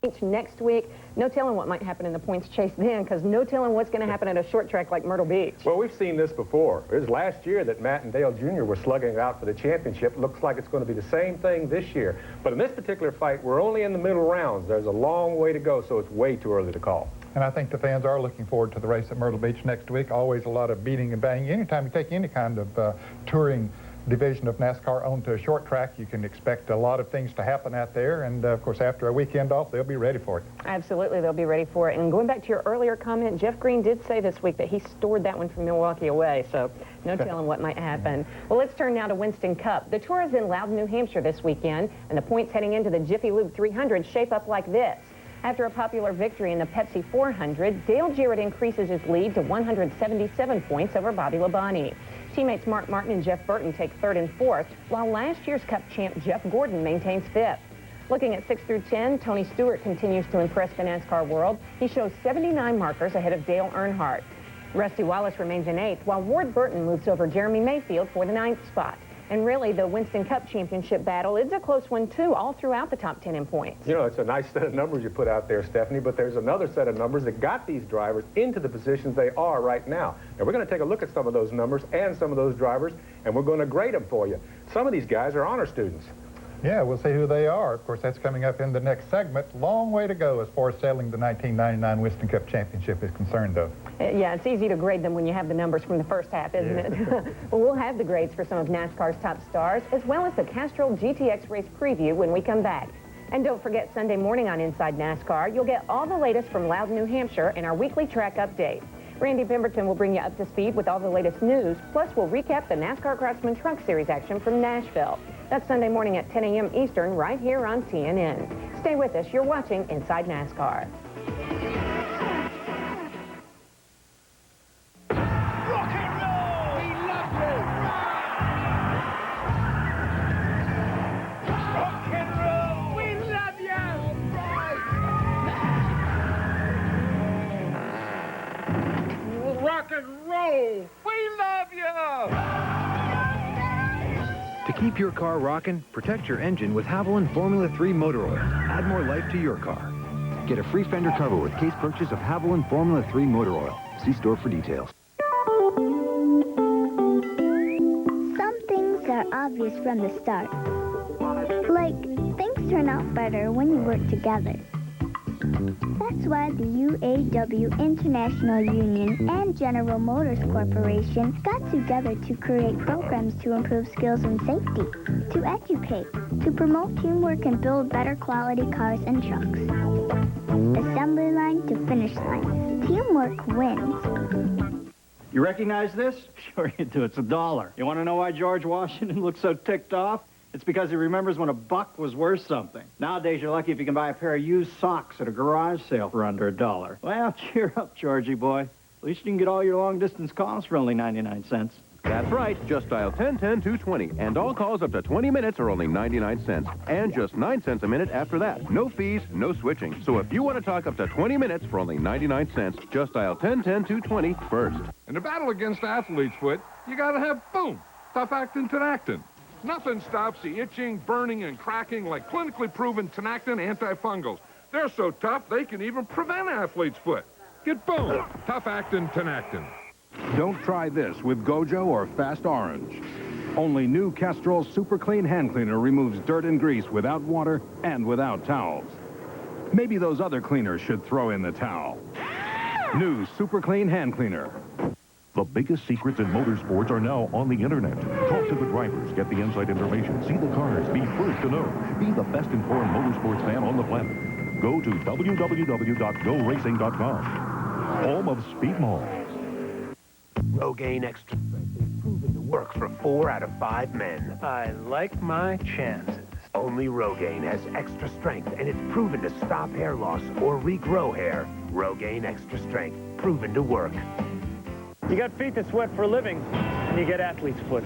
Beach next week. No telling what might happen in the points chase then, because no telling what's going to happen at a short track like Myrtle Beach. Well, we've seen this before. It was last year that Matt and Dale Jr. were slugging it out for the championship. Looks like it's going to be the same thing this year. But in this particular fight, we're only in the middle rounds. There's a long way to go, so it's way too early to call. And I think the fans are looking forward to the race at Myrtle Beach next week. Always a lot of beating and banging. Anytime you take any kind of touring division of NASCAR onto a short track, you can expect a lot of things to happen out there, and of course after a weekend off they'll be ready for it. Absolutely, they'll be ready for it. And going back to your earlier comment, Jeff Green did say this week that he stored that one from Milwaukee away, so no telling what might happen. Well, let's turn now to Winston Cup. The Tour is in Loudon, New Hampshire this weekend, and the points heading into the Jiffy Lube 300 shape up like this. After a popular victory in the Pepsi 400, Dale Jarrett increases his lead to 177 points over Bobby Labonte. Teammates Mark Martin and Jeff Burton take third and fourth, while last year's Cup champ Jeff Gordon maintains fifth. Looking at 6 through 10, Tony Stewart continues to impress the NASCAR world. He shows 79 markers ahead of Dale Earnhardt. Rusty Wallace remains in eighth, while Ward Burton moves over Jeremy Mayfield for the ninth spot. And really, the Winston Cup championship battle is a close one, too, all throughout the top 10 in points. You know, it's a nice set of numbers you put out there, Stephanie, but there's another set of numbers that got these drivers into the positions they are right now. And we're going to take a look at some of those numbers and some of those drivers, and we're going to grade them for you. Some of these guys are honor students. Yeah, we'll see who they are. Of course, that's coming up in the next segment. Long way to go as far as sailing the 1999 Winston Cup Championship is concerned, though. Yeah, it's easy to grade them when you have the numbers from the first half, isn't it? Well, we'll have the grades for some of NASCAR's top stars, as well as the Castrol GTX race preview when we come back. And don't forget, Sunday morning on Inside NASCAR, you'll get all the latest from Loudon, New Hampshire in our weekly track update. Randy Pemberton will bring you up to speed with all the latest news, plus we'll recap the NASCAR Craftsman Truck Series action from Nashville. That's Sunday morning at 10 a.m. Eastern, right here on TNN. Stay with us. You're watching Inside NASCAR. Rock and roll! We love you! To keep your car rocking, protect your engine with Haviland Formula 3 motor oil. Add more life to your car. Get a free fender cover with case purchase of Haviland Formula 3 motor oil. See store for details. Some things are obvious from the start. Like, things turn out better when you work together. That's why the UAW International Union and General Motors Corporation got together to create programs to improve skills and safety, to educate, to promote teamwork and build better quality cars and trucks. Assembly line to finish line. Teamwork wins. You recognize this? Sure you do. It's $1. You want to know why George Washington looks so ticked off? It's because he remembers when a buck was worth something. Nowadays, you're lucky if you can buy a pair of used socks at a garage sale for under $1. Well, cheer up, Georgie boy. At least you can get all your long-distance calls for only 99 cents. That's right. Just dial 1010-220, and all calls up to 20 minutes are only 99 cents. And just 9 cents a minute after that. No fees, no switching. So if you want to talk up to 20 minutes for only 99 cents, just dial 1010-220 first. In the battle against athlete's foot, you gotta have, boom, tough-actin' Tinactin. Nothing stops the itching, burning, and cracking like clinically proven Tinactin antifungals. They're so tough, they can even prevent athlete's foot. Get boom, tough-actin' Tinactin. Don't try this with Gojo or Fast Orange. Only new Castrol Super Clean Hand Cleaner removes dirt and grease without water and without towels. Maybe those other cleaners should throw in the towel. New Super Clean Hand Cleaner. The biggest secrets in motorsports are now on the internet. Talk to the drivers, get the inside information, see the cars, be first to know. Be the best informed motorsports fan on the planet. Go to www.goracing.com. Home of Speed Mall. Rogaine Extra Strength is proven to work for 4 out of 5 men. I like my chances. Only Rogaine has extra strength, and it's proven to stop hair loss or regrow hair. Rogaine Extra Strength, proven to work. You got feet that sweat for a living, and you get athlete's foot.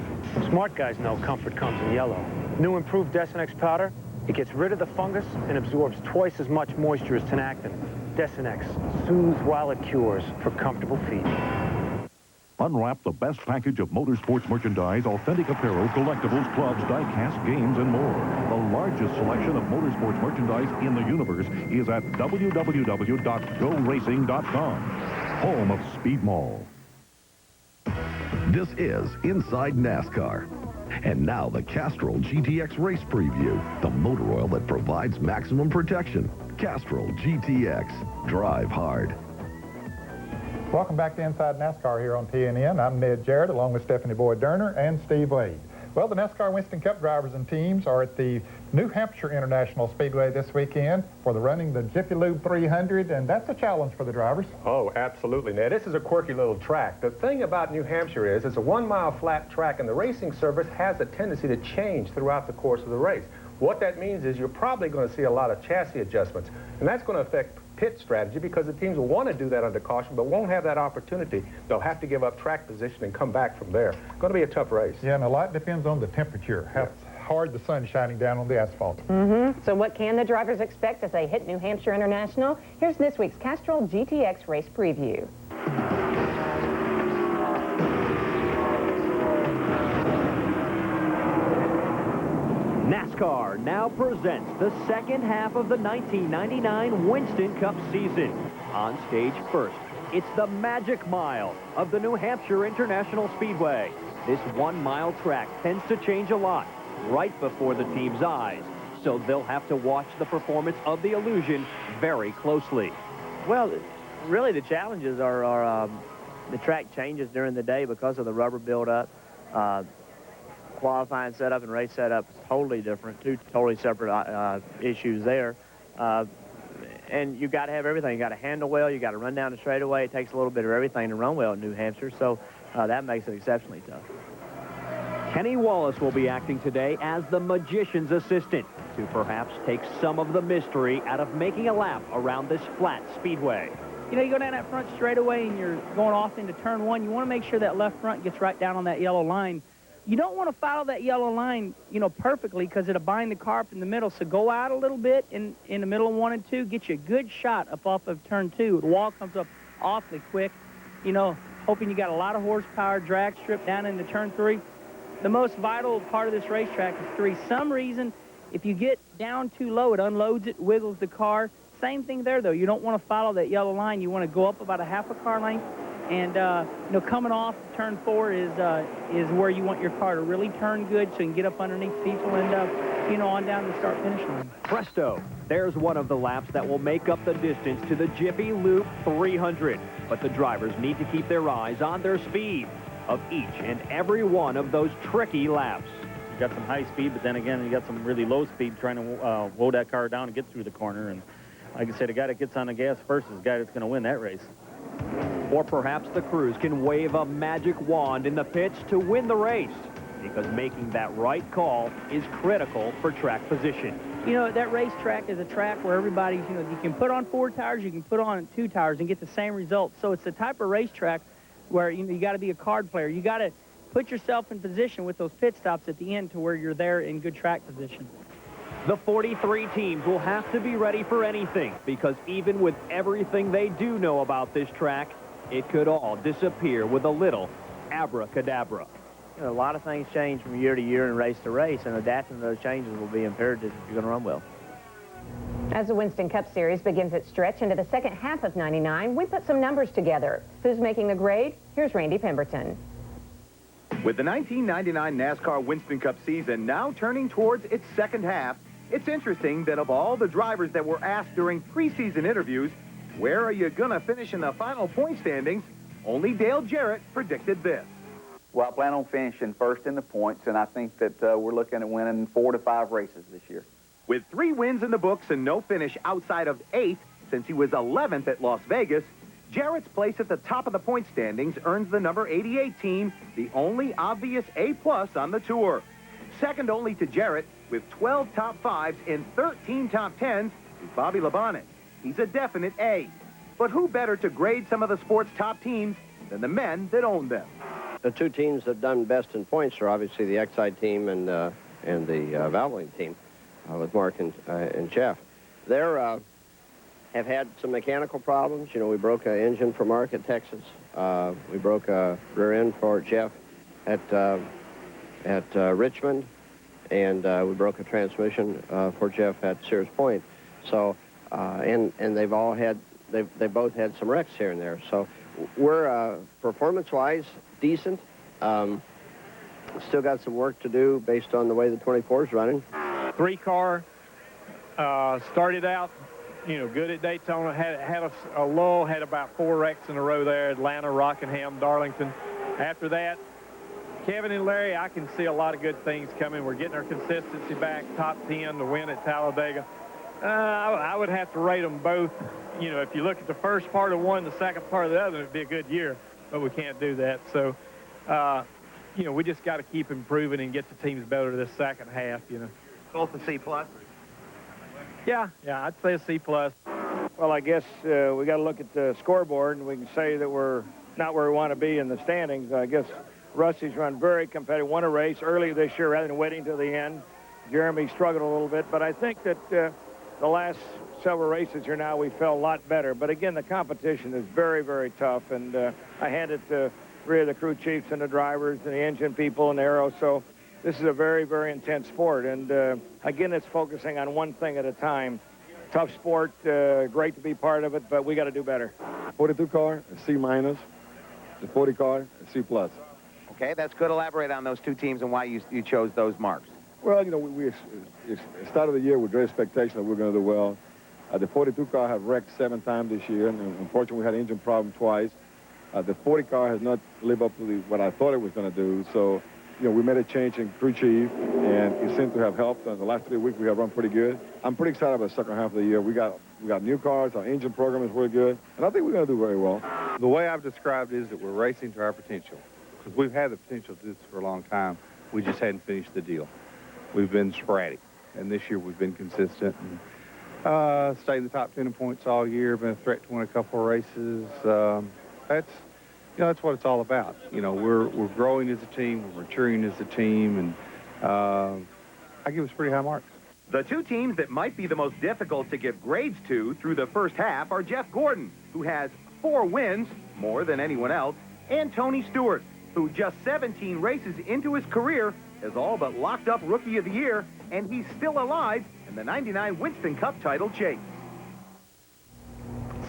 Smart guys know comfort comes in yellow. New improved Desenex powder, it gets rid of the fungus and absorbs twice as much moisture as Tinactin. Desenex soothes while it cures for comfortable feet. Unwrap the best package of motorsports merchandise, authentic apparel, collectibles, clubs, die-cast games, and more. The largest selection of motorsports merchandise in the universe is at www.goracing.com, home of Speed Mall. This is Inside NASCAR. And now the Castrol GTX Race Preview, the motor oil that provides maximum protection. Castrol GTX. Drive hard. Welcome back to Inside NASCAR here on TNN. I'm Ned Jarrett, along with Stephanie Boyd-Durner and Steve Wade. Well, the NASCAR Winston Cup drivers and teams are at the New Hampshire International Speedway this weekend for running the Jiffy Lube 300, and that's a challenge for the drivers. Oh, absolutely, Ned. This is a quirky little track. The thing about New Hampshire is it's a 1-mile flat track, and the racing surface has a tendency to change throughout the course of the race. What that means is you're probably going to see a lot of chassis adjustments, and that's going to affect pit strategy because the teams will want to do that under caution but won't have that opportunity. They'll have to give up track position and come back from there. It's going to be a tough race. Yeah, and a lot depends on the temperature, how hard the sun's shining down on the asphalt. So what can the drivers expect as they hit New Hampshire International? Here's this week's Castrol GTX Race Preview. NASCAR now presents the second half of the 1999 Winston Cup season. On stage first, it's the Magic Mile of the New Hampshire International Speedway. This 1-mile track tends to change a lot right before the team's eyes, so they'll have to watch the performance of the Illusion very closely. Well, really the challenges are the track changes during the day because of the rubber buildup. Qualifying setup and race setup is totally different, two totally separate issues there. And you've got to have everything. You got to handle well, you got to run down the straightaway. It takes a little bit of everything to run well in New Hampshire, so that makes it exceptionally tough. Kenny Wallace will be acting today as the magician's assistant to perhaps take some of the mystery out of making a lap around this flat speedway. You know, you go down that front straightaway and you're going off into turn one, you want to make sure that left front gets right down on that yellow line. You don't want to follow that yellow line, you know, perfectly because it'll bind the car up in the middle. So go out a little bit in the middle of 1 and 2, get you a good shot up off of turn 2. The wall comes up awfully quick, you know, hoping you got a lot of horsepower, drag strip down into turn 3. The most vital part of this racetrack is 3. Some reason, if you get down too low, it unloads it, wiggles the car. Same thing there, though. You don't want to follow that yellow line. You want to go up about a half a car length. And, you know, coming off turn 4 is where you want your car to really turn good so you can get up underneath people and, you know, on down the start-finish line. Presto, there's one of the laps that will make up the distance to the Jiffy Lube 300. But the drivers need to keep their eyes on their speed of each and every one of those tricky laps. You got some high speed, but then again, you got some really low speed trying to woe that car down and get through the corner. And like I said, the guy that gets on the gas first is the guy that's going to win that race. Or perhaps the crews can wave a magic wand in the pits to win the race, because making that right call is critical for track position. You know, that racetrack is a track where everybody's, you know, you can put on 4 tires, you can put on 2 tires and get the same result. So it's the type of racetrack where, you know, you got to be a card player. You got to put yourself in position with those pit stops at the end to where you're there in good track position. The 43 teams will have to be ready for anything, because even with everything they do know about this track, it could all disappear with a little abracadabra. You know, a lot of things change from year to year and race to race, and adapting to those changes will be imperative if you're going to run well. As the Winston Cup Series begins its stretch into the second half of '99, we put some numbers together. Who's making the grade? Here's Randy Pemberton. With the 1999 NASCAR Winston Cup season now turning towards its second half, it's interesting that of all the drivers that were asked during preseason interviews, where are you going to finish in the final point standings, only Dale Jarrett predicted this. Well, I plan on finishing first in the points, and I think that we're looking at winning 4 to 5 races this year. With 3 wins in the books and no finish outside of 8th since he was 11th at Las Vegas, Jarrett's place at the top of the point standings earns the number 88 team the only obvious A+ on the tour. Second only to Jarrett, with 12 top 5s and 13 top 10s, is Bobby Labonte. He's a definite A. But who better to grade some of the sport's top teams than the men that own them? The 2 teams that have done best in points are obviously the Exide team and the Valvoline team with Mark and Jeff. They're have had some mechanical problems. You know, we broke an engine for Mark at Texas. We broke a rear end for Jeff at Richmond, and we broke a transmission for Jeff at Sears Point. So, and they've both had some wrecks here and there. So we're performance-wise decent. Still got some work to do based on the way the 24 is running. 3-car, started out, you know, good at Daytona, had a lull, had about 4 wrecks in a row there, Atlanta, Rockingham, Darlington. After that, Kevin and Larry, I can see a lot of good things coming. We're getting our consistency back, top 10 to win at Talladega. I would have to rate them both. You know, if you look at the first part of one, the second part of the other, it'd be a good year, but we can't do that. So, you know, we just got to keep improving and get the teams better this second half, you know. Both a C+? Yeah, I'd say a C+. Well, I guess we got to look at the scoreboard, and we can say that we're not where we want to be in the standings. I guess Rusty's run very competitive, won a race early this year rather than waiting till the end. Jeremy struggled a little bit, but I think that the last several races here now we felt a lot better. But again, the competition is very, very tough, and I hand it to 3 of the crew chiefs and the drivers and the engine people and the aero. So this is a very, very intense sport, and again, it's focusing on one thing at a time. Tough sport, great to be part of it, but we got to do better. 42 car, a C-. The 40 car, a C+. Okay, that's good. Elaborate on those two teams and why you chose those marks. Well, you know, we started the year with great expectation that we're going to do well. The 42 car have wrecked 7 times this year, and unfortunately we had an engine problem twice. The 40 car has not lived up to what I thought it was going to do. So, you know, we made a change in crew chief, and it seemed to have helped. The last 3 weeks we have run pretty good. I'm pretty excited about the second half of the year. We got new cars. Our engine program is really good, and I think we're going to do very well. The way I've described it is that we're racing to our potential, because we've had the potential to do this for a long time. We just hadn't finished the deal. We've been sporadic, and this year we've been consistent and stayed in the top 10 in points all year. Been a threat to win a couple of races. That's what it's all about. You know, we're growing as a team, we're maturing as a team, and I give us pretty high marks. The two teams that might be the most difficult to give grades to through the first half are Jeff Gordon, who has 4 wins, more than anyone else, and Tony Stewart, who just 17 races into his career has all but locked up Rookie of the Year, and he's still alive in the '99 Winston Cup title chase.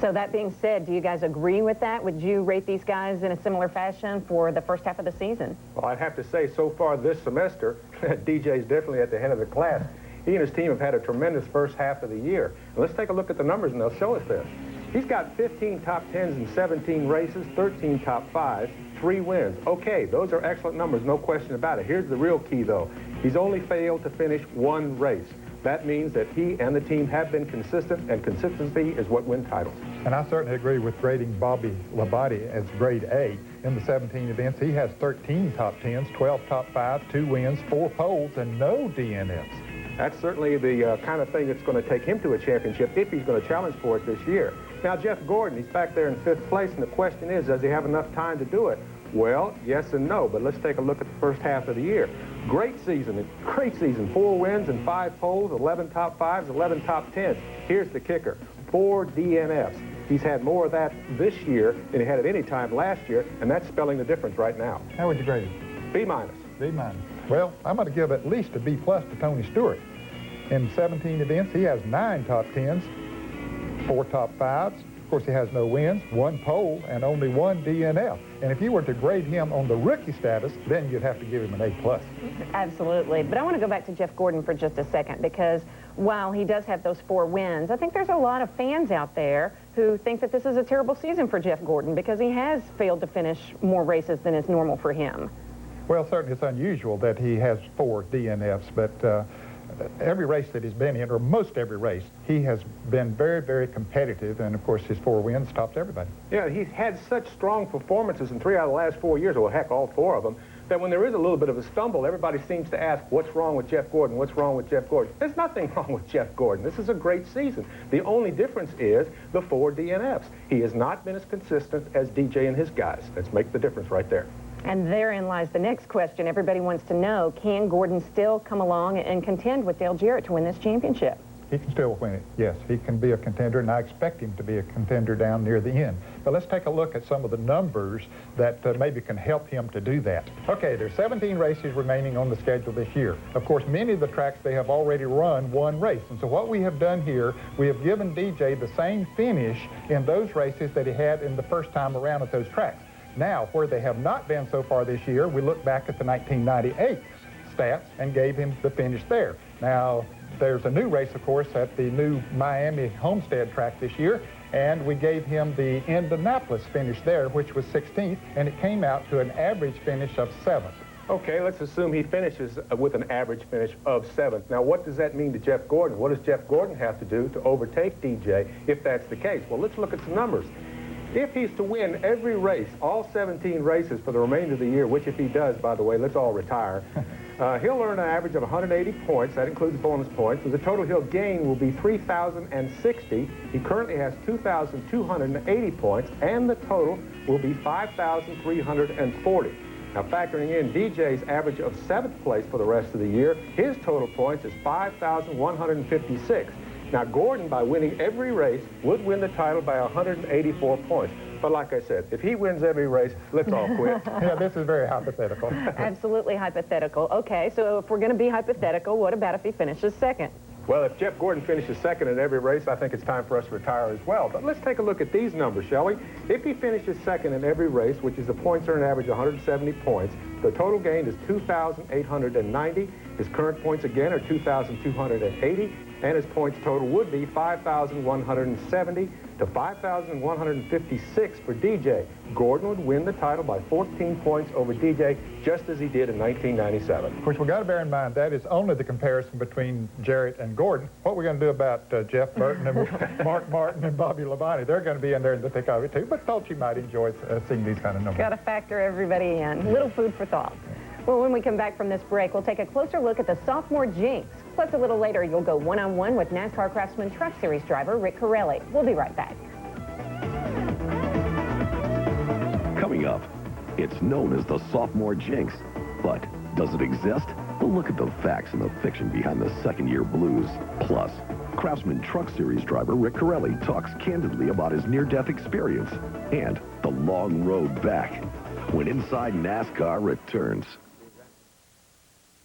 So that being said, do you guys agree with that? Would you rate these guys in a similar fashion for the first half of the season? Well, I'd have to say so far this semester, DJ's definitely at the head of the class. He and his team have had a tremendous first half of the year. And let's take a look at the numbers, and they'll show us this. He's got 15 top 10s in 17 races, 13 top 5s, 3 wins. Okay, those are excellent numbers, no question about it. Here's the real key, though. He's only failed to finish 1 race. That means that he and the team have been consistent, and consistency is what wins titles. And I certainly agree with grading Bobby Labonte as grade A. In the 17 events, he has 13 top 10s, 12 top 5s, 2 wins, 4 poles, and no DNFs. That's certainly the kind of thing that's going to take him to a championship if he's going to challenge for it this year. Now, Jeff Gordon, he's back there in 5th place, and the question is, does he have enough time to do it? Well, yes and no, but let's take a look at the first half of the year. Great season, 4 wins and 5 poles, 11 top 5s, 11 top 10s. Here's the kicker, 4 DNFs. He's had more of that this year than he had at any time last year, and that's spelling the difference right now. How would you grade him? B-. B-. Well, I'm going to give at least a B+ to Tony Stewart. In 17 events, he has 9 top 10s, 4 top 5s. Of course, he has no wins, 1 pole, and only 1 DNF. And if you were to grade him on the rookie status, then you'd have to give him an A+. Absolutely. But I want to go back to Jeff Gordon for just a second, because while he does have those 4 wins, I think there's a lot of fans out there who think that this is a terrible season for Jeff Gordon because he has failed to finish more races than is normal for him. Well, certainly it's unusual that he has 4 DNFs, but every race that he's been in, or most every race, he has been very, very competitive, and of course his 4 wins tops everybody. Yeah, he's had such strong performances in 3 out of the last 4 years, or heck, all 4 of them, that when there is a little bit of a stumble, everybody seems to ask, what's wrong with Jeff Gordon? What's wrong with Jeff Gordon? There's nothing wrong with Jeff Gordon. This is a great season. The only difference is the 4 DNFs. He has not been as consistent as DJ and his guys. Let's make the difference right there. And therein lies the next question. Everybody wants to know, can Gordon still come along and contend with Dale Jarrett to win this championship? He can still win it, yes. He can be a contender, and I expect him to be a contender down near the end. But let's take a look at some of the numbers that maybe can help him to do that. Okay, there's 17 races remaining on the schedule this year. Of course, many of the tracks they have already run one race. And so what we have done here, we have given DJ the same finish in those races that he had in the first time around at those tracks. Now, where they have not been so far this year, we look back at the 1998 stats and gave him the finish there. Now, there's a new race, of course, at the new Miami Homestead track this year, and we gave him the Indianapolis finish there, which was 16th, and it came out to an average finish of 7th. Okay, let's assume he finishes with an average finish of 7th. Now, what does that mean to Jeff Gordon? What does Jeff Gordon have to do to overtake DJ if that's the case? Well, let's look at some numbers. If he's to win every race, all 17 races for the remainder of the year, which if he does, by the way, let's all retire, he'll earn an average of 180 points. That includes bonus points. So the total he'll gain will be 3,060. He currently has 2,280 points, and the total will be 5,340. Now, factoring in DJ's average of 7th place for the rest of the year, his total points is 5,156. Now, Gordon, by winning every race, would win the title by 184 points. But like I said, if he wins every race, let's all quit. Yeah, this is very hypothetical. Absolutely hypothetical. Okay, so if we're going to be hypothetical, what about if he finishes 2nd? Well, if Jeff Gordon finishes 2nd in every race, I think it's time for us to retire as well. But let's take a look at these numbers, shall we? If he finishes 2nd in every race, which is the points earned average 170 points, the total gain is 2,890. His current points again are 2,280, and his points total would be 5,170 to 5,156 for DJ. Gordon would win the title by 14 points over DJ, just as he did in 1997. Of course, we've got to bear in mind that is only the comparison between Jarrett and Gordon. What we're going to do about Jeff Burton and Mark Martin and Bobby Labonte, they're going to be in there in the thick of it too, but thought you might enjoy seeing these kind of numbers. Got to factor everybody in. Little food for thought. Well, when we come back from this break, we'll take a closer look at the sophomore jinx. Plus, a little later, you'll go one-on-one with NASCAR Craftsman Truck Series driver Rick Corelli. We'll be right back. Coming up, it's known as the sophomore jinx. But does it exist? We'll look at the facts and the fiction behind the second-year blues. Plus, Craftsman Truck Series driver Rick Corelli talks candidly about his near-death experience and the long road back when Inside NASCAR returns.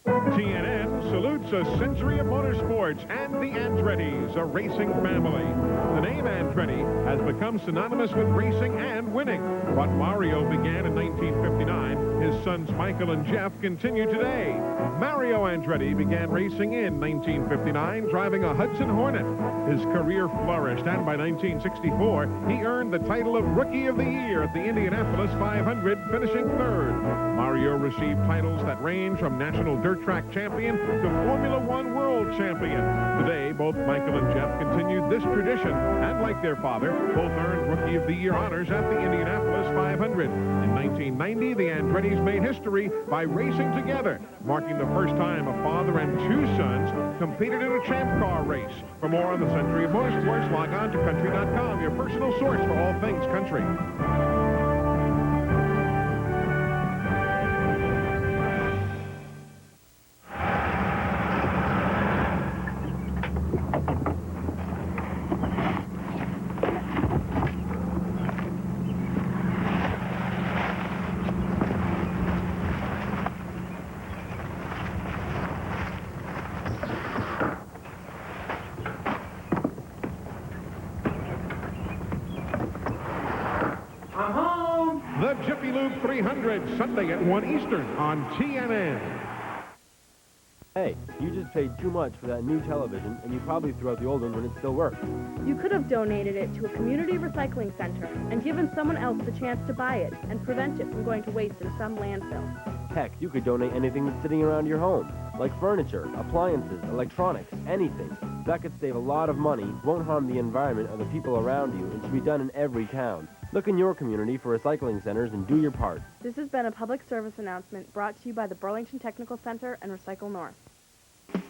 TNN salutes a century of motorsports and the Andrettis, a racing family. The name Andretti has become synonymous with racing and winning. What Mario began in 1959, his sons Michael and Jeff continue today. Mario Andretti began racing in 1959, driving a Hudson Hornet. His career flourished, and by 1964, he earned the title of Rookie of the Year at the Indianapolis 500, finishing 3rd. Mario received titles that range from National Dirt Track Champion to Formula One World Champion. Today, both Michael and Jeff continued this tradition, and like their father, both earned Rookie of the Year honors at the Indianapolis 500. In 1990, the Andrettis made history by racing together, marking the first time a father and 2 sons competed in a champ car race. For more on the century of motorsports, log on to country.com, your personal source for all things country. The Jiffy Lube 300, Sunday at 1 Eastern on TNN. Hey, you just paid too much for that new television, and you probably threw out the old one when it still worked. You could have donated it to a community recycling center and given someone else the chance to buy it and prevent it from going to waste in some landfill. Heck, you could donate anything that's sitting around your home, like furniture, appliances, electronics, anything. That could save a lot of money, won't harm the environment or the people around you, and should be done in every town. Look in your community for recycling centers and do your part. This has been a public service announcement brought to you by the Burlington Technical Center and Recycle North.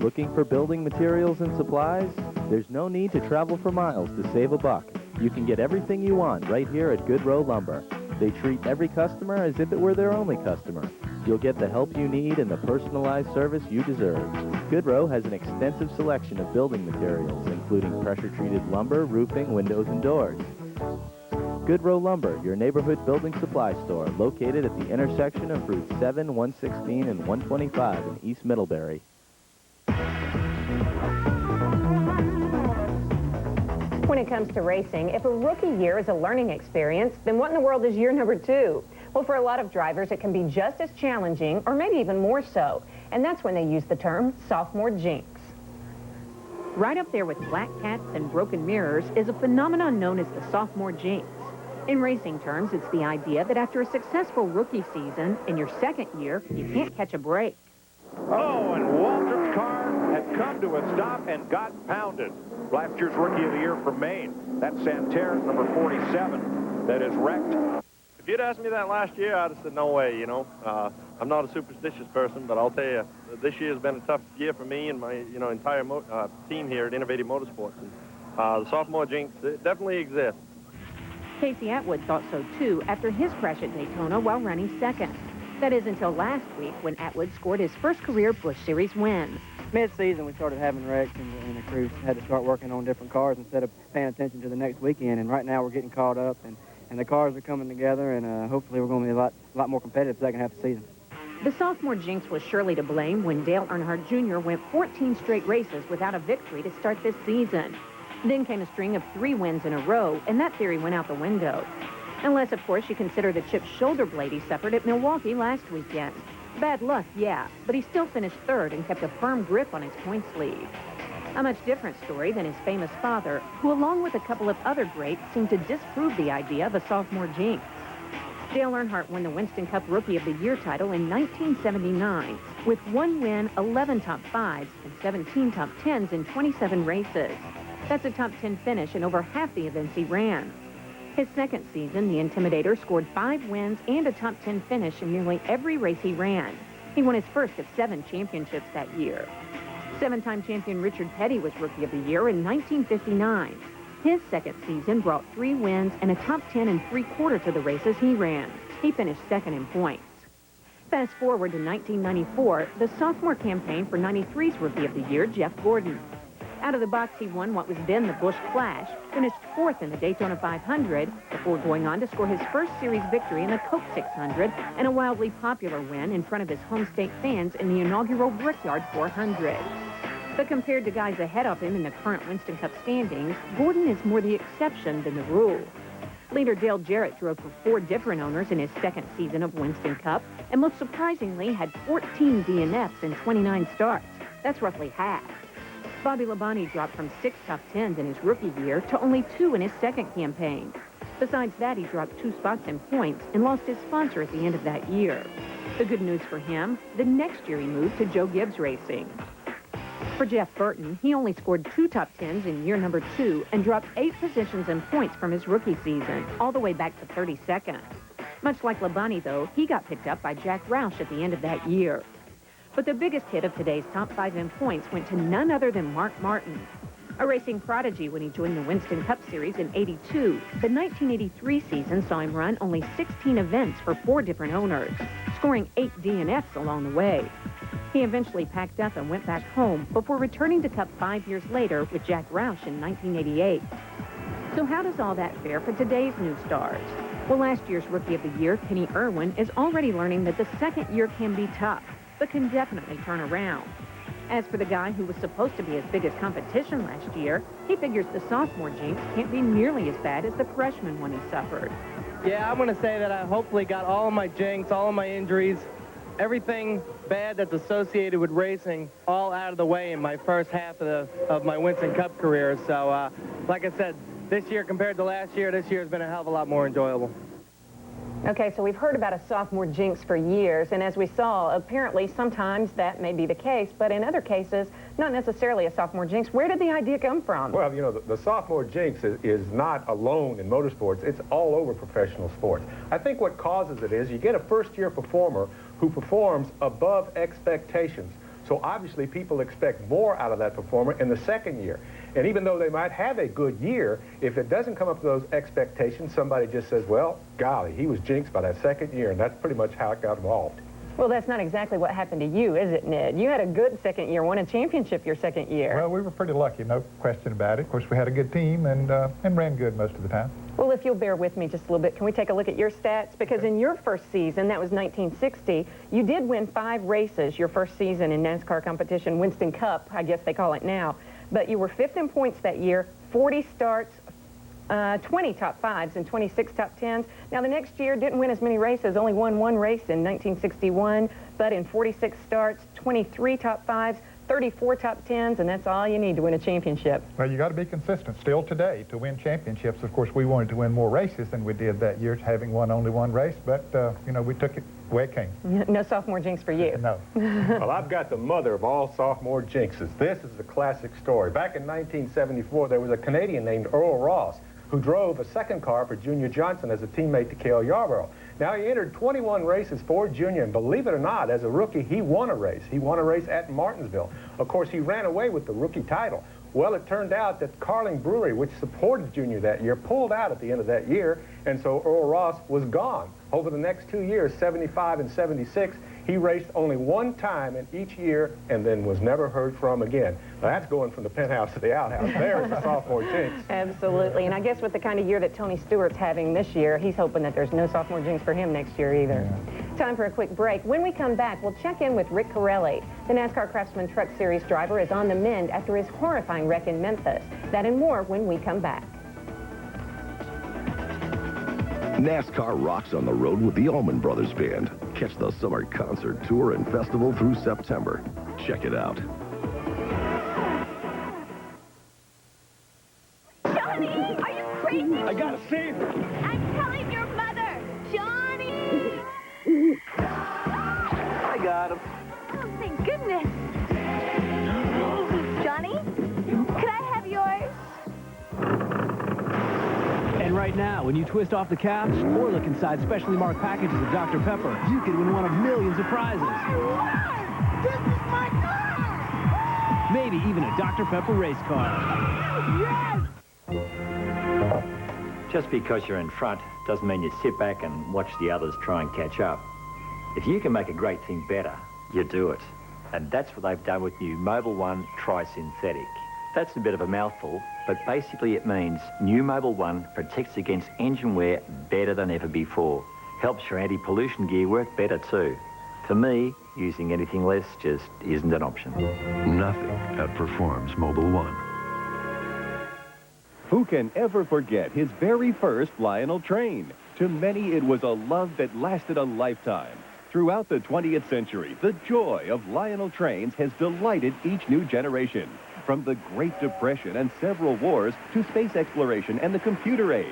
Looking for building materials and supplies? There's no need to travel for miles to save a buck. You can get everything you want right here at Goodrow Lumber. They treat every customer as if it were their only customer. You'll get the help you need and the personalized service you deserve. Goodrow has an extensive selection of building materials, including pressure-treated lumber, roofing, windows, and doors. Goodrow Lumber, your neighborhood building supply store, located at the intersection of Route 7, 116, and 125 in East Middlebury. When it comes to racing, if a rookie year is a learning experience, then what in the world is year number 2? Well, for a lot of drivers, it can be just as challenging, or maybe even more so. And that's when they use the term sophomore jinx. Right up there with black cats and broken mirrors is a phenomenon known as the sophomore jinx. In racing terms, it's the idea that after a successful rookie season, in your second year, you can't catch a break. Oh, and Waltrip's car had come to a stop and got pounded. Last year's Rookie of the Year from Maine. That's Santerre's number 47 that is wrecked. If you'd asked me that last year, I'd have said, no way, you know. I'm not a superstitious person, but I'll tell you, this year has been a tough year for me and my, entire team here at Innovative Motorsports. And, the sophomore jinx, it definitely exists. Casey Atwood thought so, too, after his crash at Daytona while running second. That is until last week when Atwood scored his first career Busch Series win. Mid-season, we started having wrecks, and the crews had to start working on different cars instead of paying attention to the next weekend. And right now we're getting caught up, and the cars are coming together, and hopefully we're going to be a lot more competitive second half of the season. The sophomore jinx was surely to blame when Dale Earnhardt Jr. went 14 straight races without a victory to start this season. Then came a string of 3 wins in a row, and that theory went out the window. Unless, of course, you consider the chipped shoulder blade he suffered at Milwaukee last weekend. Bad luck, yeah, but he still finished third and kept a firm grip on his points lead. A much different story than his famous father, who, along with a couple of other greats, seemed to disprove the idea of a sophomore jinx. Dale Earnhardt won the Winston Cup Rookie of the Year title in 1979, with 1 win, 11 top 5s, and 17 top 10s in 27 races. That's a top 10 finish in over half the events he ran. His second season, the Intimidator scored 5 wins and a top 10 finish in nearly every race he ran. He won his first of 7 championships that year. 7-time champion Richard Petty was Rookie of the Year in 1959. His second season brought 3 wins and a top 10 in 3/4 of the races he ran. He finished second in points. Fast forward to 1994, the sophomore campaign for 93's Rookie of the Year, Jeff Gordon. Out of the box, he won what was then the Busch Clash, finished 4th in the Daytona 500, before going on to score his first series victory in the Coke 600 and a wildly popular win in front of his home state fans in the inaugural Brickyard 400. But compared to guys ahead of him in the current Winston Cup standings, Gordon is more the exception than the rule. Leader Dale Jarrett drove for 4 different owners in his second season of Winston Cup, and most surprisingly had 14 DNFs in 29 starts. That's roughly half. Bobby Labonte dropped from 6 top 10s in his rookie year to only 2 in his second campaign. Besides that, he dropped 2 spots in points and lost his sponsor at the end of that year. The good news for him, the next year he moved to Joe Gibbs Racing. For Jeff Burton, he only scored 2 top 10s in year number 2 and dropped 8 positions in points from his rookie season, all the way back to 32nd. Much like Labonte, though, he got picked up by Jack Roush at the end of that year. But the biggest hit of today's top 5 in points went to none other than Mark Martin. A racing prodigy when he joined the Winston Cup Series in '82, the 1983 season saw him run only 16 events for 4 different owners, scoring 8 DNFs along the way. He eventually packed up and went back home before returning to Cup 5 years later with Jack Roush in 1988. So how does all that fare for today's new stars? Well, last year's Rookie of the Year, Kenny Irwin, is already learning that the second year can be tough, but can definitely turn around. As for the guy who was supposed to be his biggest competition last year, he figures the sophomore jinx can't be nearly as bad as the freshman one he suffered. Yeah, I'm going to say that I hopefully got all of my jinx, all of my injuries, everything bad that's associated with racing all out of the way in my first half of my Winston Cup career. So, like I said, this year compared to last year, this year has been a hell of a lot more enjoyable. Okay, so we've heard about a sophomore jinx for years, and as we saw, apparently sometimes that may be the case, but in other cases, not necessarily a sophomore jinx. Where did the idea come from? Well, you know, the sophomore jinx is not alone in motorsports. It's all over professional sports. I think what causes it is you get a first-year performer who performs above expectations. So obviously people expect more out of that performer in the second year. And even though they might have a good year, if it doesn't come up to those expectations, somebody just says, well, golly, he was jinxed by that second year, and that's pretty much how it got involved. Well, that's not exactly what happened to you, is it, Ned? You had a good second year, won a championship your second year. Well, we were pretty lucky, no question about it. Of course, we had a good team and ran good most of the time. Well, if you'll bear with me just a little bit, can we take a look at your stats? Because in your first season, that was 1960, you did win 5 races your first season in NASCAR competition, Winston Cup, I guess they call it now. But you were 5th in points that year, 40 starts, 20 top 5s and 26 top 10s. Now, the next year didn't win as many races, only won 1 race in 1961, but in 46 starts, 23 top 5s, 34 top 10s, and that's all you need to win a championship. Well, you got to be consistent still today to win championships. Of course, we wanted to win more races than we did that year, having won only 1 race, but, you know, we took it the way it came. No sophomore jinx for you. No. Well, I've got the mother of all sophomore jinxes. This is a classic story. Back in 1974, there was a Canadian named Earl Ross who drove a second car for Junior Johnson as a teammate to Cale Yarborough. Now, he entered 21 races for Junior, and believe it or not, as a rookie, he won a race. He won a race at Martinsville. Of course, he ran away with the rookie title. Well, it turned out that Carling Brewery, which supported Junior that year, pulled out at the end of that year, and so Earl Ross was gone. Over the next 2 years, 75 and 76, he raced only 1 time in each year and then was never heard from again. Now, that's going from the penthouse to the outhouse. There's the sophomore jinx. Absolutely. And I guess with the kind of year that Tony Stewart's having this year, he's hoping that there's no sophomore jinx for him next year either. Yeah. Time for a quick break. When we come back, we'll check in with Rick Corelli. The NASCAR Craftsman Truck Series driver is on the mend after his horrifying wreck in Memphis. That and more when we come back. NASCAR rocks on the road with the Allman Brothers Band. Catch the summer concert tour and festival through September. Check it out. Johnny, are you crazy? I gotta save her. I'm telling your mother. Johnny! I got him. Oh, thank goodness. Johnny, could I have yours? And right now, when you twist off the caps or look inside specially marked packages of Dr. Pepper, you could win one of millions of prizes. This is my car! Maybe even a Dr. Pepper race car. Yes! Just because you're in front doesn't mean you sit back and watch the others try and catch up. If you can make a great thing better, you do it. And that's what they've done with new Mobil 1 Tri-Synthetic. That's a bit of a mouthful, but basically it means new Mobil 1 protects against engine wear better than ever before. Helps your anti-pollution gear work better too. For me, using anything less just isn't an option. Nothing outperforms Mobil 1. Who can ever forget his very first Lionel train? To many, it was a love that lasted a lifetime. Throughout the 20th century, the joy of Lionel trains has delighted each new generation. From the Great Depression and several wars to space exploration and the computer age.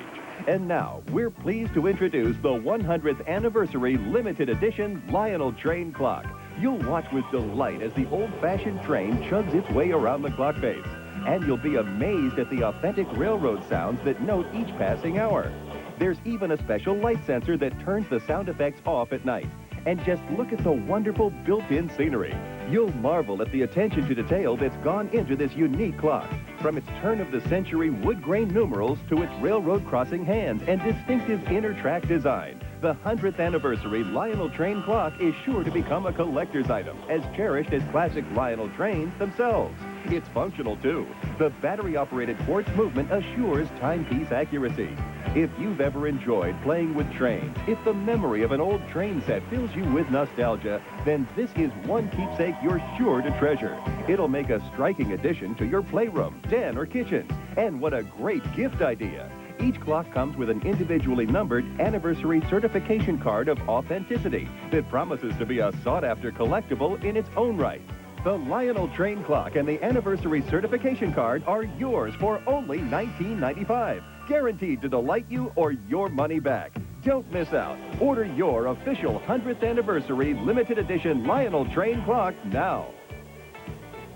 And now, we're pleased to introduce the 100th anniversary limited edition Lionel train clock. You'll watch with delight as the old-fashioned train chugs its way around the clock face. And you'll be amazed at the authentic railroad sounds that note each passing hour. There's even a special light sensor that turns the sound effects off at night. And just look at the wonderful built-in scenery. You'll marvel at the attention to detail that's gone into this unique clock. From its turn-of-the-century wood-grain numerals to its railroad crossing hands and distinctive inner track design, the 100th anniversary Lionel train clock is sure to become a collector's item, as cherished as classic Lionel trains themselves. It's functional, too. The battery-operated quartz movement assures timepiece accuracy. If you've ever enjoyed playing with trains, if the memory of an old train set fills you with nostalgia, then this is one keepsake you're sure to treasure. It'll make a striking addition to your playroom, den, or kitchen. And what a great gift idea! Each clock comes with an individually numbered anniversary certification card of authenticity that promises to be a sought-after collectible in its own right. The Lionel train clock and the anniversary certification card are yours for only $19.95. Guaranteed to delight you or your money back. Don't miss out. Order your official 100th anniversary limited edition Lionel train clock now.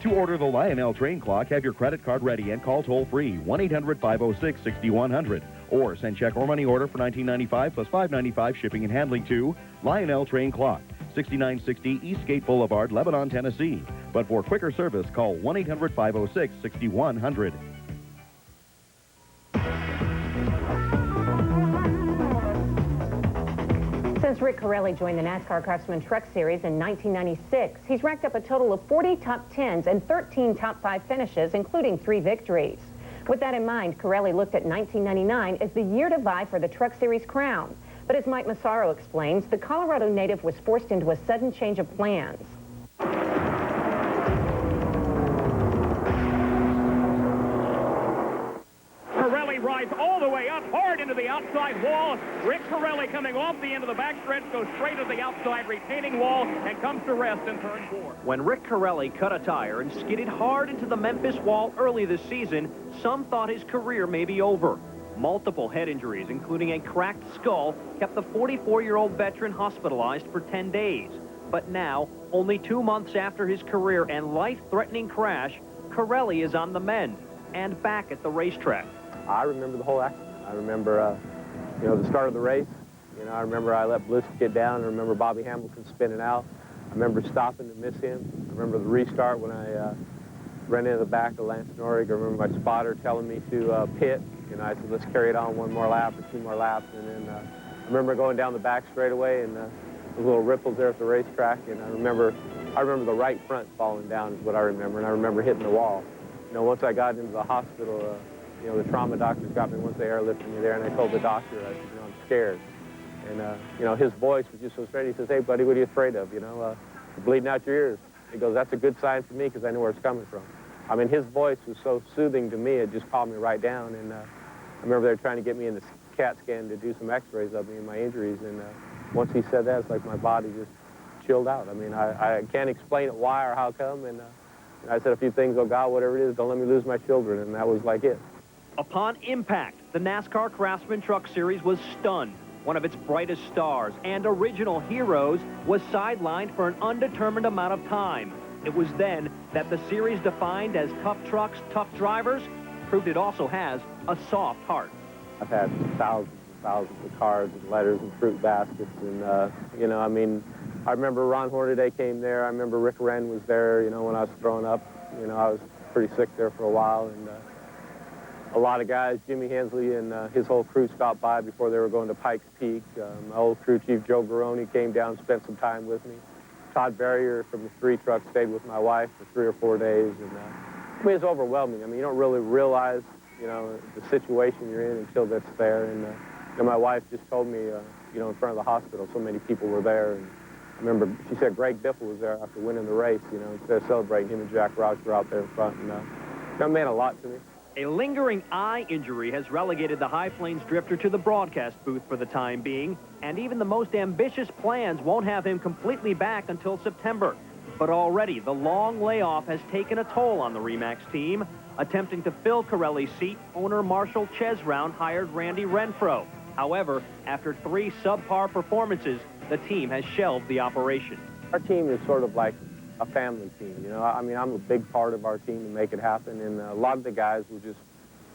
To order the Lionel train clock, have your credit card ready and call toll-free 1-800-506-6100 or send check or money order for $19.95 plus $5.95 shipping and handling to Lionel train clock, 6960 Eastgate Boulevard, Lebanon, Tennessee. But for quicker service, call 1-800-506-6100. Since As Rick Corelli joined the NASCAR Craftsman Truck Series in 1996, he's racked up a total of 40 top 10s and 13 top 5 finishes, including 3 victories. With that in mind, Corelli looked at 1999 as the year to vie for the Truck Series crown. But as Mike Massaro explains, the Colorado native was forced into a sudden change of plans. Corelli rides all the way up, hard into the outside wall. Rick Corelli coming off the end of the backstretch, goes straight to the outside retaining wall and comes to rest in turn 4. When Rick Corelli cut a tire and skidded hard into the Memphis wall early this season, some thought his career may be over. Multiple head injuries, including a cracked skull, kept the 44-year-old veteran hospitalized for 10 days. But now, only 2 months after his career and life-threatening crash, Corelli is on the mend and back at the racetrack. I remember the whole accident. I remember, the start of the race. I remember I let Blisk get down. I remember Bobby Hamilton spinning out. I remember stopping to miss him. I remember the restart when I ran into the back of Lance Norrig. I remember my spotter telling me to pit. I said, let's carry it on 1 more lap or 2 more laps. And then I remember going down the back straightaway and those little ripples there at the racetrack. And I remember the right front falling down is what I remember. And I remember hitting the wall. Once I got into the hospital, the trauma doctors got me once they airlifted me there, and I told the doctor, I said, I'm scared. And, his voice was just so straight. He says, hey, buddy, what are you afraid of? You're bleeding out your ears. He goes, that's a good sign for me because I know where it's coming from. I mean, his voice was so soothing to me, it just calmed me right down. And I remember they were trying to get me in the CAT scan to do some x-rays of me and my injuries. And once he said that, it's like my body just chilled out. I mean, I can't explain it why or how come. And I said a few things, oh, God, whatever it is, don't let me lose my children. And that was like it. Upon impact, the NASCAR Craftsman Truck Series was stunned. One of its brightest stars and original heroes was sidelined for an undetermined amount of time. It was then that the series, defined as tough trucks, tough drivers, proved it also has a soft heart. I've had thousands and thousands of cards and letters and fruit baskets. And, I remember Ron Hornaday came there. I remember Rick Wren was there, when I was growing up. I was pretty sick there for a while. And a lot of guys, Jimmy Hensley and his whole crew stopped by before they were going to Pikes Peak. My old crew chief, Joe Garone, came down and spent some time with me. Todd Barrier from the 3 truck stayed with my wife for 3 or 4 days. And it's overwhelming. I mean, you don't really realize, the situation you're in until that's there. And my wife just told me, in front of the hospital, so many people were there. And I remember she said Greg Biffle was there after winning the race, instead of celebrating, him and Jack Roush were out there in front. And that meant a lot to me. A lingering eye injury has relegated the High Plains drifter to the broadcast booth for the time being, and even the most ambitious plans won't have him completely back until September. But already, the long layoff has taken a toll on the RE/MAX team. Attempting to fill Corelli's seat, owner Marshall Chesrown hired Randy Renfro. However, after 3 subpar performances, the team has shelved the operation. Our team is sort of like a family team, I mean, I'm a big part of our team to make it happen, and a lot of the guys were just,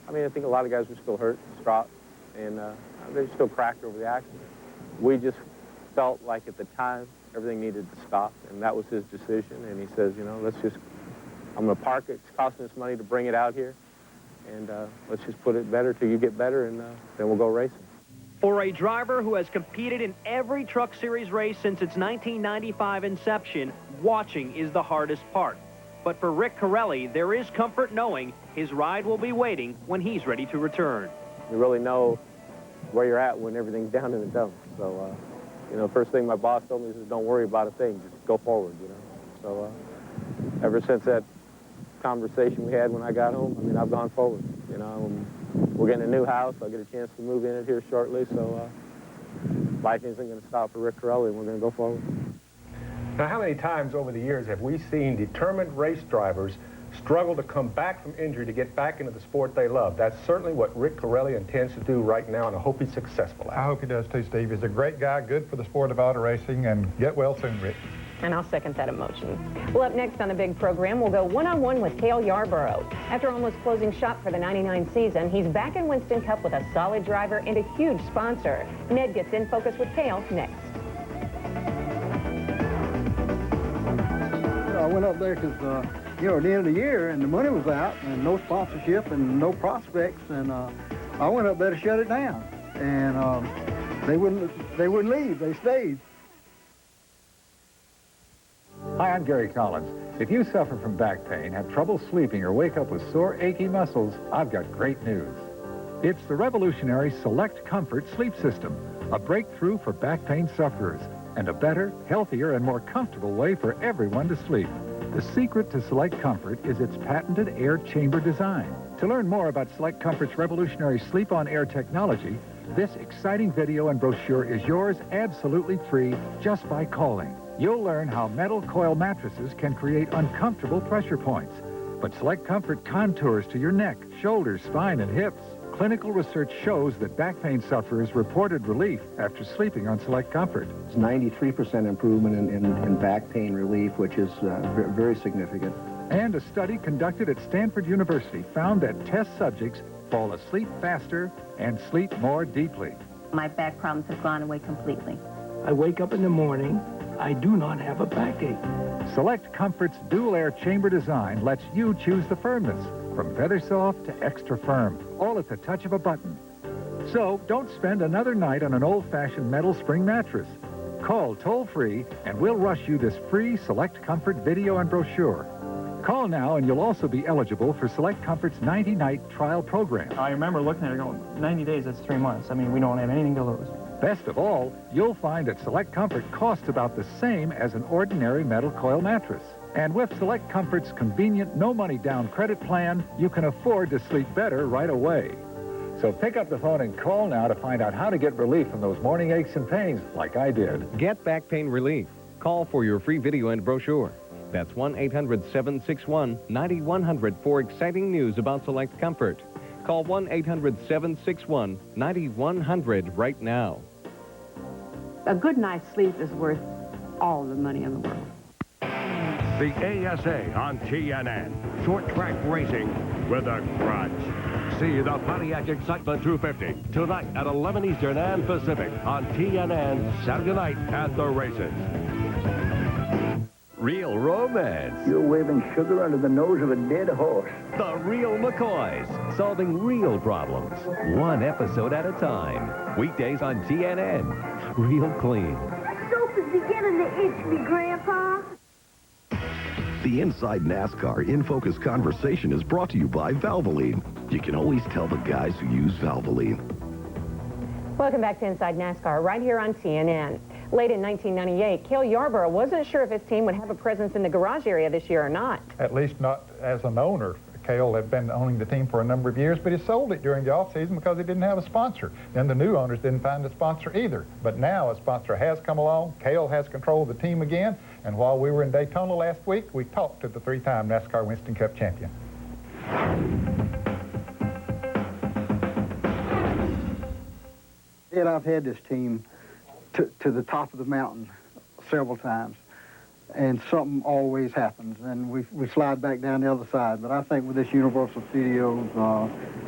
I think a lot of guys were still hurt, strapped, and they're still cracked over the accident. We just felt like at the time everything needed to stop, and that was his decision, and he says, I'm going to park it. It's costing us money to bring it out here, and let's just put it better till you get better, and then we'll go racing. For a driver who has competed in every Truck Series race since its 1995 inception, watching is the hardest part. But for Rick Corelli, there is comfort knowing his ride will be waiting when he's ready to return. You really know where you're at when everything's down in the dumps. So, first thing my boss told me is don't worry about a thing, just go forward, So, ever since that conversation we had when I got home, I've gone forward, We're getting a new house. I'll get a chance to move in it here shortly, so life isn't going to stop for Rick Corelli, and we're going to go forward. Now, how many times over the years have we seen determined race drivers struggle to come back from injury to get back into the sport they love? That's certainly what Rick Corelli intends to do right now, and I hope he's successful at it. I hope he does too, Steve. He's a great guy, good for the sport of auto racing, and get well soon, Rick. And I'll second that emotion. Well, up next on the big program, we'll go one-on-one with Cale Yarborough. After almost closing shop for the '99 season, he's back in Winston Cup with a solid driver and a huge sponsor. Ned gets in focus with Cale next. I went up there because, at the end of the year, and the money was out, and no sponsorship and no prospects, and I went up there to shut it down. And They wouldn't leave. They stayed. Hi, I'm Gary Collins. If you suffer from back pain, have trouble sleeping, or wake up with sore, achy muscles, I've got great news. It's the revolutionary Select Comfort sleep system, a breakthrough for back pain sufferers, and a better, healthier, and more comfortable way for everyone to sleep. The secret to Select Comfort is its patented air chamber design. To learn more about Select Comfort's revolutionary sleep-on-air technology, this exciting video and brochure is yours absolutely free just by calling. You'll learn how metal coil mattresses can create uncomfortable pressure points. But Select Comfort contours to your neck, shoulders, spine, and hips. Clinical research shows that back pain sufferers reported relief after sleeping on Select Comfort. It's 93% improvement in back pain relief, which is very significant. And a study conducted at Stanford University found that test subjects fall asleep faster and sleep more deeply. My back problems have gone away completely. I wake up in the morning, I do not have a backache. Select Comfort's dual air chamber design lets you choose the firmness, from feather soft to extra firm, all at the touch of a button. So don't spend another night on an old-fashioned metal spring mattress. Call toll-free and we'll rush you this free Select Comfort video and brochure. Call now and you'll also be eligible for Select Comfort's 90-night trial program. I remember looking at it going, 90 days, that's 3 months. I mean, we don't have anything to lose. Best of all, you'll find that Select Comfort costs about the same as an ordinary metal coil mattress. And with Select Comfort's convenient, no-money down credit plan, you can afford to sleep better right away. So pick up the phone and call now to find out how to get relief from those morning aches and pains like I did. Get back pain relief. Call for your free video and brochure. That's 1-800-761-9100 for exciting news about Select Comfort. Call 1-800-761-9100 right now. A good night's sleep is worth all the money in the world. The ASA on TNN. Short track racing with a grudge. See the Pontiac Excitement 250 tonight at 11 Eastern and Pacific on TNN Saturday night at the races. Real romance. You're waving sugar under the nose of a dead horse. The Real McCoys, solving real problems, one episode at a time. Weekdays on TNN. Real clean. Soap is beginning to itch me, Grandpa. The Inside NASCAR In Focus conversation is brought to you by Valvoline. You can always tell the guys who use Valvoline. Welcome back to Inside NASCAR, right here on TNN. Late in 1998, Cale Yarborough wasn't sure if his team would have a presence in the garage area this year or not. At least not as an owner. Cale had been owning the team for a number of years, but he sold it during the offseason because he didn't have a sponsor. Then the new owners didn't find a sponsor either. But now a sponsor has come along. Cale has control of the team again. And while we were in Daytona last week, we talked to the three-time NASCAR Winston Cup champion. And I've had this team to the top of the mountain several times, and something always happens, and we slide back down the other side. But I think with this Universal Studios,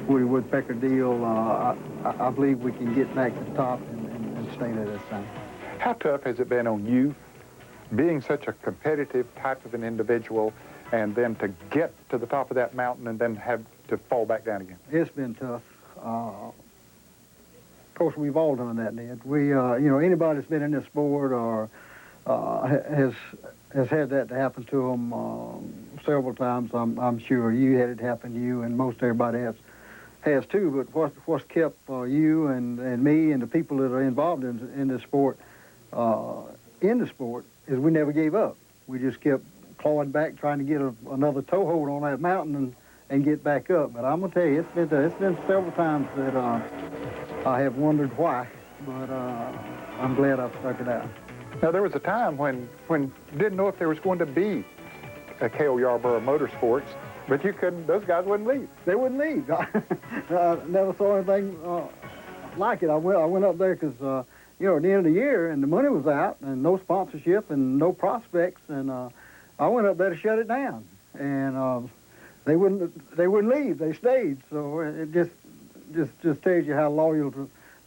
Woody Woodpecker deal, I believe we can get back to the top and stay there this time. How tough has it been on you, being such a competitive type of an individual, and then to get to the top of that mountain and then have to fall back down again? It's been tough. Of course, we've all done that, Ned. We, you know, anybody that's been in this sport or has had that to happen to them several times. I'm sure you had it happen to you, and most everybody has too. But what's kept you and me and the people that are involved in this sport is we never gave up. We just kept clawing back, trying to get another toehold on that mountain and get back up. But I'm gonna tell you, it's been several times that I have wondered why, but I'm glad I've stuck it out. Now, there was a time when you didn't know if there was going to be a Cale Yarborough Motorsports, but you couldn't, those guys wouldn't leave. They wouldn't leave. I never saw anything like it. I went up there because, you know, at the end of the year, and the money was out, and no sponsorship, and no prospects, and I went up there to shut it down. And they wouldn't leave. They stayed. So it just tells you how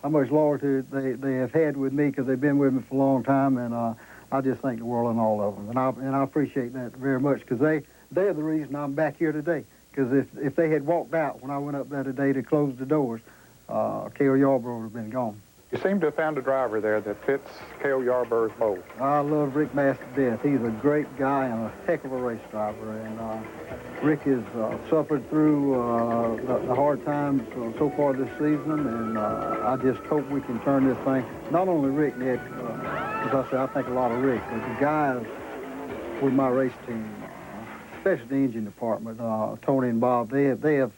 much loyalty they have had with me, because they've been with me for a long time, and I just thank the world and all of them, and I appreciate that very much, because they're the reason I'm back here today. Because if they had walked out when I went up there today to close the doors, Cale Yarborough would have been gone. You seem to have found a driver there that fits Cale Yarbur's mold. I love Rick Mast to death. He's a great guy and a heck of a race driver. And Rick has suffered through the hard times so far this season, and I just hope we can turn this thing. Not only Rick, Nick, as I say, I think a lot of Rick, but the guys with my race team, especially the engine department, Tony and Bob, they have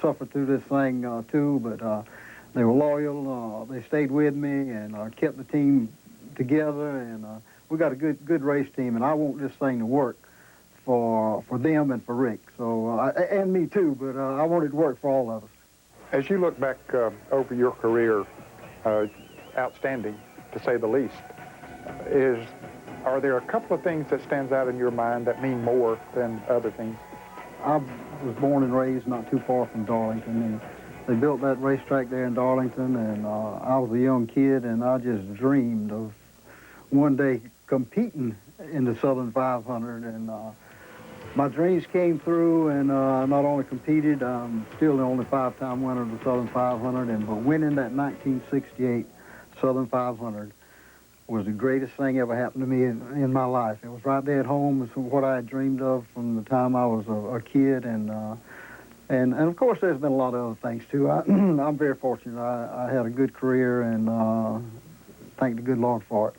suffered through this thing too, but they were loyal. They stayed with me and kept the team together, and we got a good race team, and I want this thing to work for them and for Rick. So and me too, but I want it to work for all of us. As you look back over your career, outstanding to say the least, are there a couple of things that stands out in your mind that mean more than other things? I was born and raised not too far from Darlington, and they built that racetrack there in Darlington, and I was a young kid, and I just dreamed of one day competing in the Southern 500, and my dreams came through, and not only competed, I'm still the only 5-time winner of the Southern 500, but winning that 1968 Southern 500 was the greatest thing ever happened to me in my life. It was right there at home. It's what I had dreamed of from the time I was a kid, and of course, there's been a lot of other things, too. I'm very fortunate. I had a good career, and thank the good Lord for it.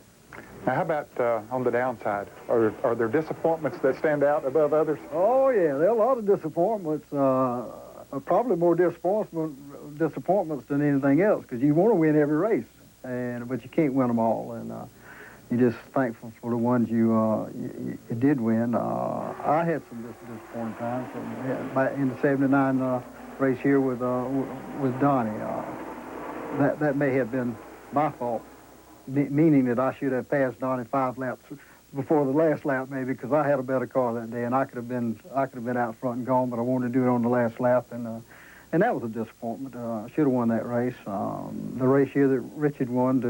Now, how about on the downside? Are there disappointments that stand out above others? Oh, yeah, there are a lot of disappointments. Probably more disappointments than anything else, because you want to win every race, but you can't win them all. And you're just thankful for the ones you did win. I had some disappointing times in the '79 race here with Donnie. That may have been my fault, meaning that I should have passed Donnie 5 laps before the last lap, maybe, because I had a better car that day, and I could have been out front and gone, but I wanted to do it on the last lap, and that was a disappointment. I should have won that race. The race here that Richard won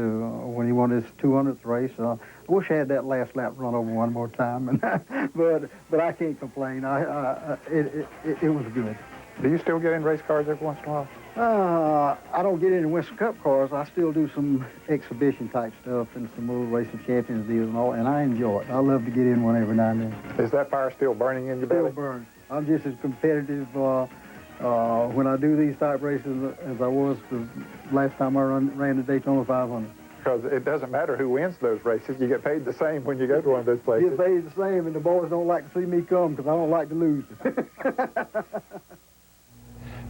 when he won his 200th race, I wish I had that last lap run over one more time, but I can't complain. It was good. Do you still get in race cars every once in a while? I don't get into Winston Cup cars. I still do some exhibition type stuff and some little racing champions deals and all, and I enjoy it. I love to get in one every now and then. Is that fire still burning in your belly? Still burns. I'm just as competitive when I do these type races as I was the last time I ran the Daytona 500. Because it doesn't matter who wins those races. You get paid the same when you go to one of those places. You get paid the same, and the boys don't like to see me come because I don't like to lose.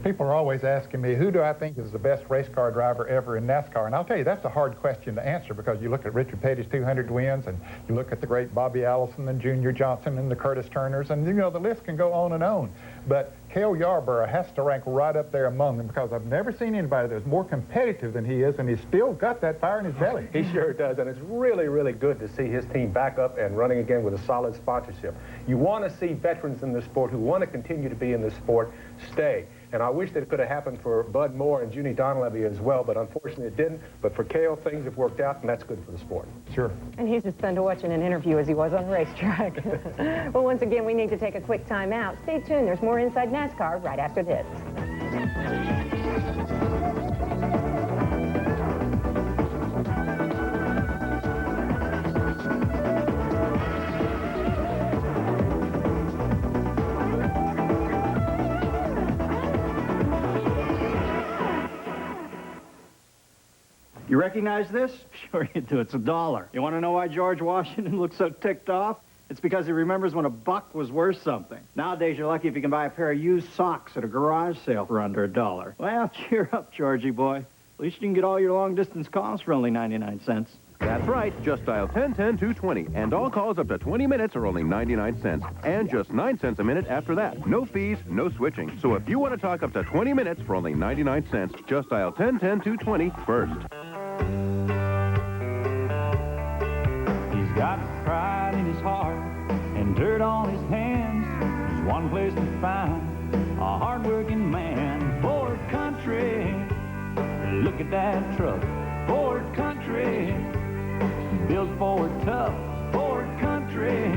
People are always asking me, who do I think is the best race car driver ever in NASCAR? And I'll tell you, that's a hard question to answer, because you look at Richard Petty's 200 wins, and you look at the great Bobby Allison and Junior Johnson and the Curtis Turners, and, you know, the list can go on and on. But Cale Yarborough has to rank right up there among them, because I've never seen anybody that's more competitive than he is, and he's still got that fire in his belly. He sure does, and it's really, really good to see his team back up and running again with a solid sponsorship. You want to see veterans in the sport who want to continue to be in the sport stay. And I wish that it could have happened for Bud Moore and Junie Donlevy as well, but unfortunately it didn't. But for Cale, things have worked out, and that's good for the sport. Sure. And he's as fun to watch in an interview as he was on the racetrack. Well, once again, we need to take a quick time out. Stay tuned. There's more Inside NASCAR right after this. You recognize this? Sure you do. It's $1. You want to know why George Washington looks so ticked off? It's because he remembers when a buck was worth something. Nowadays, you're lucky if you can buy a pair of used socks at a garage sale for under $1. Well, cheer up, Georgie boy. At least you can get all your long-distance calls for only 99 cents. That's right. Just dial 1010-220, and all calls up to 20 minutes are only 99 cents, and just 9 cents a minute after that. No fees, no switching. So if you want to talk up to 20 minutes for only 99 cents, just dial 1010-220 first. He's got pride in his heart and dirt on his hands. There's one place to find a hard-working man. Ford Country, look at that truck. Ford Country, built Ford tough. Ford Country,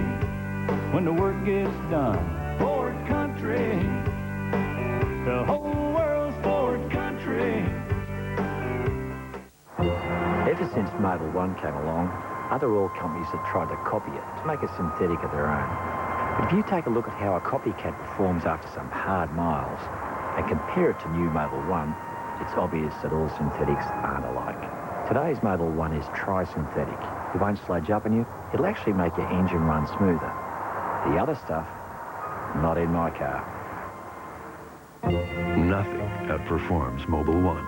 when the work gets done. Ford Country, the whole world's Ford Country. Mobil 1 came along, other oil companies had tried to copy it to make a synthetic of their own. But if you take a look at how a copycat performs after some hard miles and compare it to new Mobil 1, it's obvious that all synthetics aren't alike. Today's Mobil 1 is tri-synthetic. It won't sludge up on you. It'll actually make your engine run smoother. The other stuff, not in my car. Nothing outperforms Mobil 1.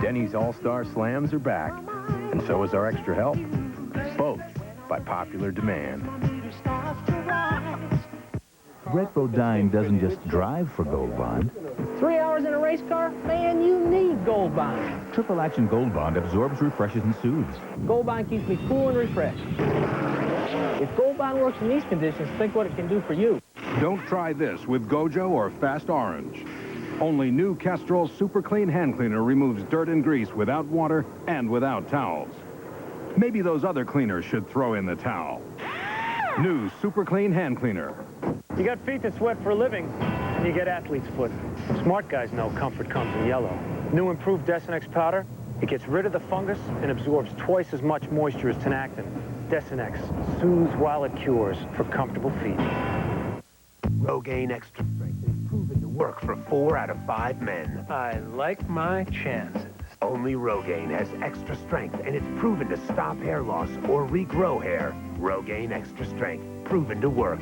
Denny's All-Star Slams are back, and so is our extra help. Both by popular demand. Brett Bodine doesn't just drive for Gold Bond. 3 hours in a race car? Man, you need Gold Bond. Triple Action Gold Bond absorbs, refreshes, and soothes. Gold Bond keeps me cool and refreshed. If Gold Bond works in these conditions, think what it can do for you. Don't try this with Gojo or Fast Orange. Only new Castrol Super Clean Hand Cleaner removes dirt and grease without water and without towels. Maybe those other cleaners should throw in the towel. New Super Clean Hand Cleaner. You got feet that sweat for a living, and you get athlete's foot. Smart guys know comfort comes in yellow. New improved Desinex powder, it gets rid of the fungus and absorbs twice as much moisture as Tenactin. Desinex soothes while it cures for comfortable feet. Rogaine Extra Strength is proven to work for 4 out of 5 men. I like my chances. Only Rogaine has extra strength, and it's proven to stop hair loss or regrow hair. Rogaine Extra Strength, proven to work.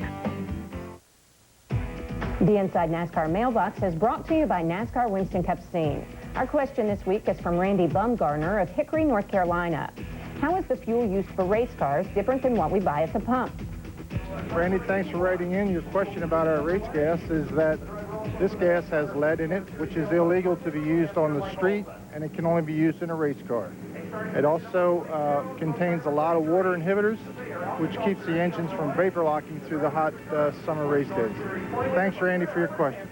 The Inside NASCAR mailbox is brought to you by NASCAR Winston Cup Scene. Our question this week is from Randy Bumgarner of Hickory, North Carolina. How is the fuel used for race cars different than what we buy at the pump? Randy, thanks for writing in. Your question about our race gas is that this gas has lead in it, which is illegal to be used on the street, and it can only be used in a race car. It also contains a lot of water inhibitors, which keeps the engines from vapor locking through the hot summer race days. Thanks, Randy, for your question.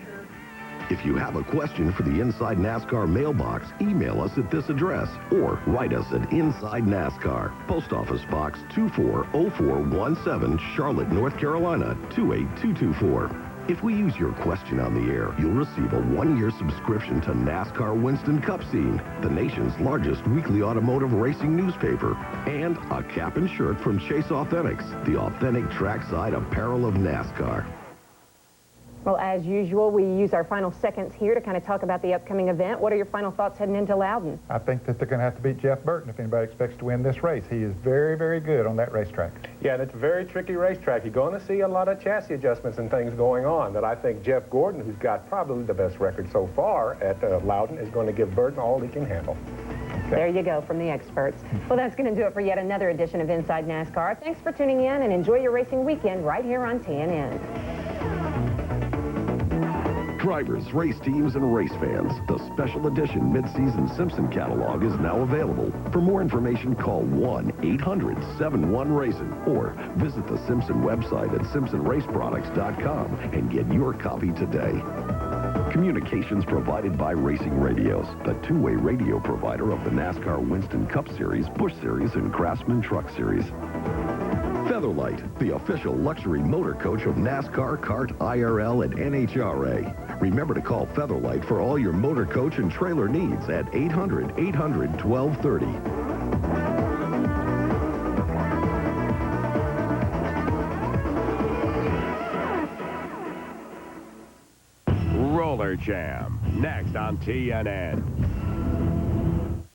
If you have a question for the Inside NASCAR mailbox, email us at this address or write us at Inside NASCAR, Post Office Box 240417, Charlotte, North Carolina 28224. If we use your question on the air, you'll receive a 1-year subscription to NASCAR Winston Cup Scene, the nation's largest weekly automotive racing newspaper, and a cap and shirt from Chase Authentics, the authentic trackside apparel of NASCAR. Well, as usual, we use our final seconds here to kind of talk about the upcoming event. What are your final thoughts heading into Loudon? I think that they're going to have to beat Jeff Burton if anybody expects to win this race. He is very, very good on that racetrack. Yeah, and it's a very tricky racetrack. You're going to see a lot of chassis adjustments and things going on that I think Jeff Gordon, who's got probably the best record so far at Loudon, is going to give Burton all he can handle. Okay. There you go from the experts. Well, that's going to do it for yet another edition of Inside NASCAR. Thanks for tuning in and enjoy your racing weekend right here on TNN. Drivers, race teams, and race fans, the special edition mid-season Simpson catalog is now available. For more information, call 1-800-71-RACIN' or visit the Simpson website at simpsonraceproducts.com and get your copy today. Communications provided by Racing Radios, the two-way radio provider of the NASCAR Winston Cup Series, Busch Series, and Craftsman Truck Series. Featherlight, the official luxury motor coach of NASCAR, CART, IRL, and NHRA. Remember to call Featherlight for all your motor coach and trailer needs at 800-800-1230. Roller Jam, next on TNN.